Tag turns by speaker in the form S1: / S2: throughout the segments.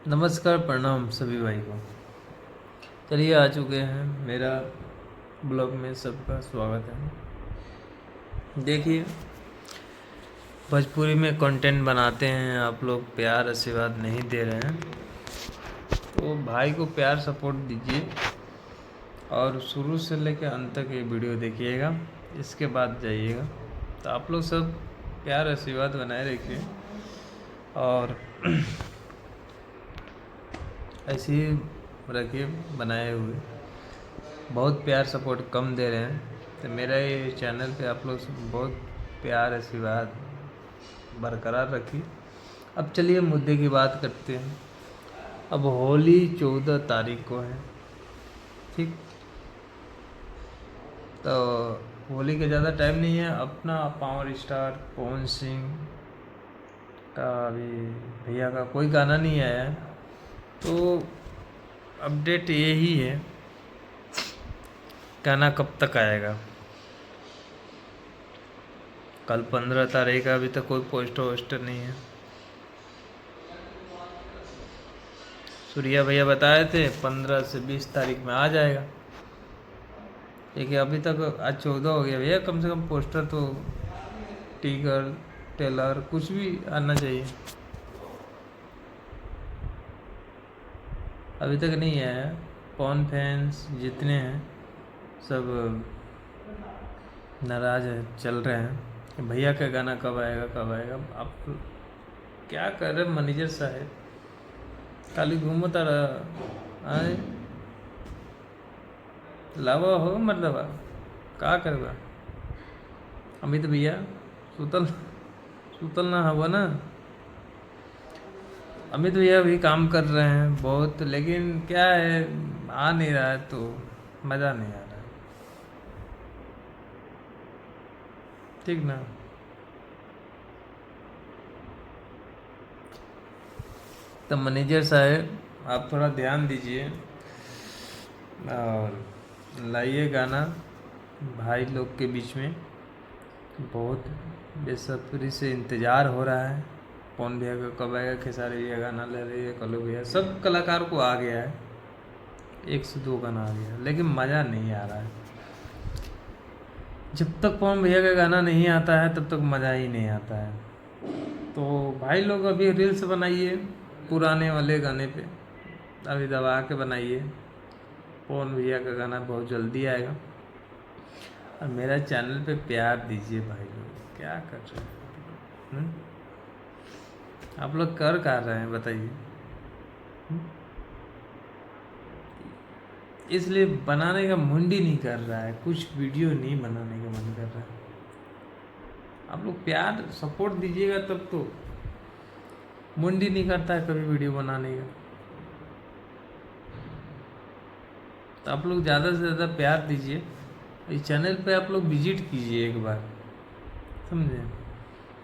S1: नमस्कार प्रणाम सभी भाई को। चलिए आ चुके हैं, मेरा ब्लॉग में सबका स्वागत है। देखिए, भोजपुरी में कंटेंट बनाते हैं, आप लोग प्यार आशीर्वाद नहीं दे रहे हैं तो भाई को प्यार सपोर्ट दीजिए और शुरू से लेकर अंत तक ये वीडियो देखिएगा, इसके बाद जाइएगा। तो आप लोग सब प्यार आशीर्वाद बनाए रखिए और ऐसे ही रखिए बनाए हुए। बहुत प्यार सपोर्ट कम दे रहे हैं तो मेरा ये चैनल पे आप लोग बहुत प्यार आशीर्वाद बरकरार रखिए। अब चलिए मुद्दे की बात करते हैं। अब होली 14 तारीख को है, ठीक। तो होली के ज़्यादा टाइम नहीं है। अपना पावर स्टार पवन सिंह का अभी भैया का कोई गाना नहीं आया है, तो अपडेट यही है, गाना कब तक आएगा। कल 15 तारीख का अभी तक कोई पोस्टर वोस्टर नहीं है। सूर्या भैया बताए थे 15 से 20 तारीख में आ जाएगा, लेकिन अभी तक आज 14 हो गया भैया। कम से कम पोस्टर तो, टीगर, टेलर कुछ भी आना चाहिए। अभी तक नहीं आया। पवन फैंस जितने हैं सब नाराज है, चल रहे हैं कि भैया का गाना कब आएगा कब आएगा। आप क्या कर रहे मैनेजर साहब, खाली घूमता रहा आए लावा हो मतलब का करवा। अमित भैया सुतल सुतल ना हवा ना। अमित भैया भी काम कर रहे हैं बहुत, लेकिन क्या है, आ नहीं रहा है तो मज़ा नहीं आ रहा है, ठीक ना। तो मैनेजर साहब आप थोड़ा ध्यान दीजिए और लाइए गाना भाई लोग के बीच में। बहुत बेसब्री से इंतज़ार हो रहा है, पवन भैया का कब आएगा, खेसारी भैया गाना ले रही है, कल्लू भैया, सब कलाकार को आ गया है, 1 से 2 गाना आ गया, लेकिन मज़ा नहीं आ रहा है। जब तक पवन भैया का गाना नहीं आता है तब तक मज़ा ही नहीं आता है। तो भाई लोग अभी रील्स बनाइए पुराने वाले गाने पे, अभी दबा के बनाइए। पवन भैया का गाना बहुत जल्दी आएगा और मेरा चैनल पे प्यार दीजिए भाई लोग। क्या कर रहे हैं आप लोग, कर रहे हैं बताइए। इसलिए बनाने का मुंडी नहीं कर रहा है, कुछ वीडियो नहीं बनाने का मन कर रहा है। आप लोग प्यार सपोर्ट दीजिएगा तब तो। मुंडी नहीं करता है कभी वीडियो बनाने का। तो आप लोग ज़्यादा से ज़्यादा प्यार दीजिए, इस चैनल पे आप लोग विजिट कीजिए एक बार, समझे।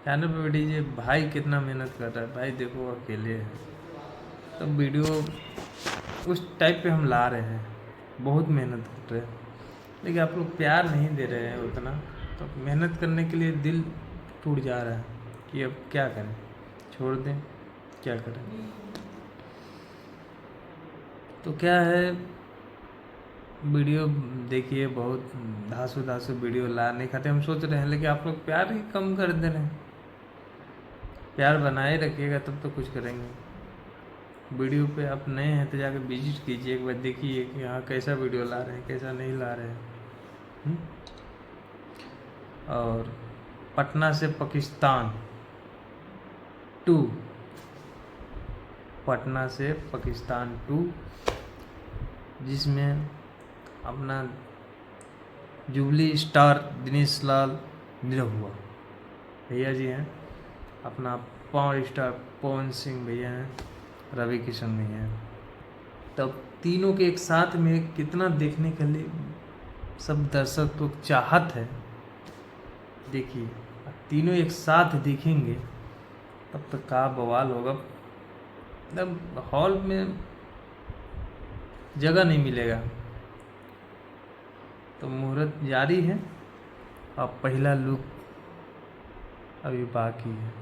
S1: चैनल पे बैठिए, भाई कितना मेहनत कर रहा है, भाई देखो अकेले है। तो वीडियो उस टाइप पे हम ला रहे हैं, बहुत मेहनत कर रहे हैं, लेकिन आप लोग प्यार नहीं दे रहे हैं उतना। तो मेहनत करने के लिए दिल टूट जा रहा है कि अब क्या करें, छोड़ दें, क्या करें। तो क्या है, वीडियो देखिए, बहुत धांसू धांसू वीडियो ला नहीं खाते हम सोच रहे हैं, लेकिन आप लोग प्यार ही कम कर दे रहे हैं। प्यार बनाए रखिएगा तब तो कुछ करेंगे। वीडियो पे आप नए हैं तो जाकर विजिट कीजिए, एक बार देखिए कि हाँ कैसा वीडियो ला रहे हैं, कैसा नहीं ला रहे हैं। और पटना से पाकिस्तान 2, पटना से पाकिस्तान 2, जिसमें अपना जुबली स्टार दिनेश लाल निरहुआ भैया जी हैं, अपना पावर स्टार पवन सिंह भैया हैं, रवि किशन भैया हैं। तब तीनों के एक साथ में कितना देखने के लिए सब दर्शक तो चाहत है। देखिए तीनों एक साथ देखेंगे तब तक का बवाल होगा, मतलब हॉल में जगह नहीं मिलेगा। तो मुहूर्त जारी है और पहला लुक अभी बाकी है।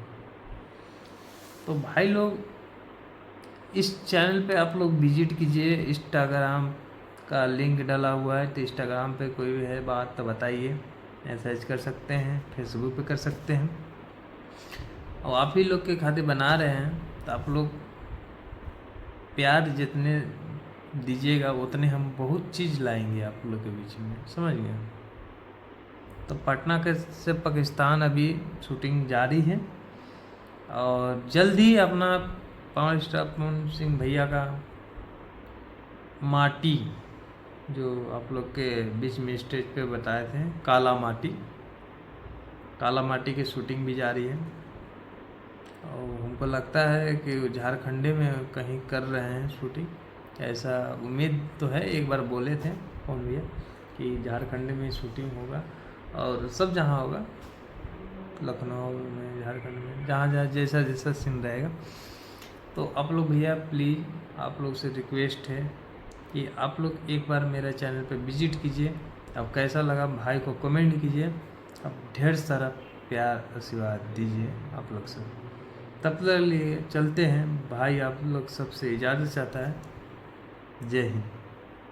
S1: तो भाई लोग इस चैनल पे आप लोग विजिट कीजिए। इंस्टाग्राम का लिंक डाला हुआ है, तो इंस्टाग्राम पे कोई भी है बात तो बताइए, मैसेज कर सकते हैं, फेसबुक पे कर सकते हैं। और आप ही लोग के खातिर बना रहे हैं, तो आप लोग प्यार जितने दीजिएगा उतने हम बहुत चीज़ लाएंगे आप लोग के बीच में, समझ गए। तो पटना के से पाकिस्तान अभी शूटिंग जारी है, और जल्द ही अपना पावर स्टार पवन सिंह भैया का माटी, जो आप लोग के बीच में स्टेज पे बताए थे, काला माटी की शूटिंग भी जारी है। और हमको लगता है कि झारखंडे में कहीं कर रहे हैं शूटिंग, ऐसा उम्मीद तो है। एक बार बोले थे पवन भैया कि झारखंड में शूटिंग होगा, और सब जहाँ होगा, लखनऊ में, झारखंड में, जहाँ जहाँ जैसा जैसा सीन रहेगा। तो आप लोग भैया प्लीज़, आप लोग से रिक्वेस्ट है कि आप लोग एक बार मेरे चैनल पे विजिट कीजिए। अब कैसा लगा भाई को कमेंट कीजिए, अब ढेर सारा प्यार आशीर्वाद दीजिए आप लोग से। तब तक लिए चलते हैं, भाई आप लोग सबसे इजाज़त चाहता है। जय हिंद।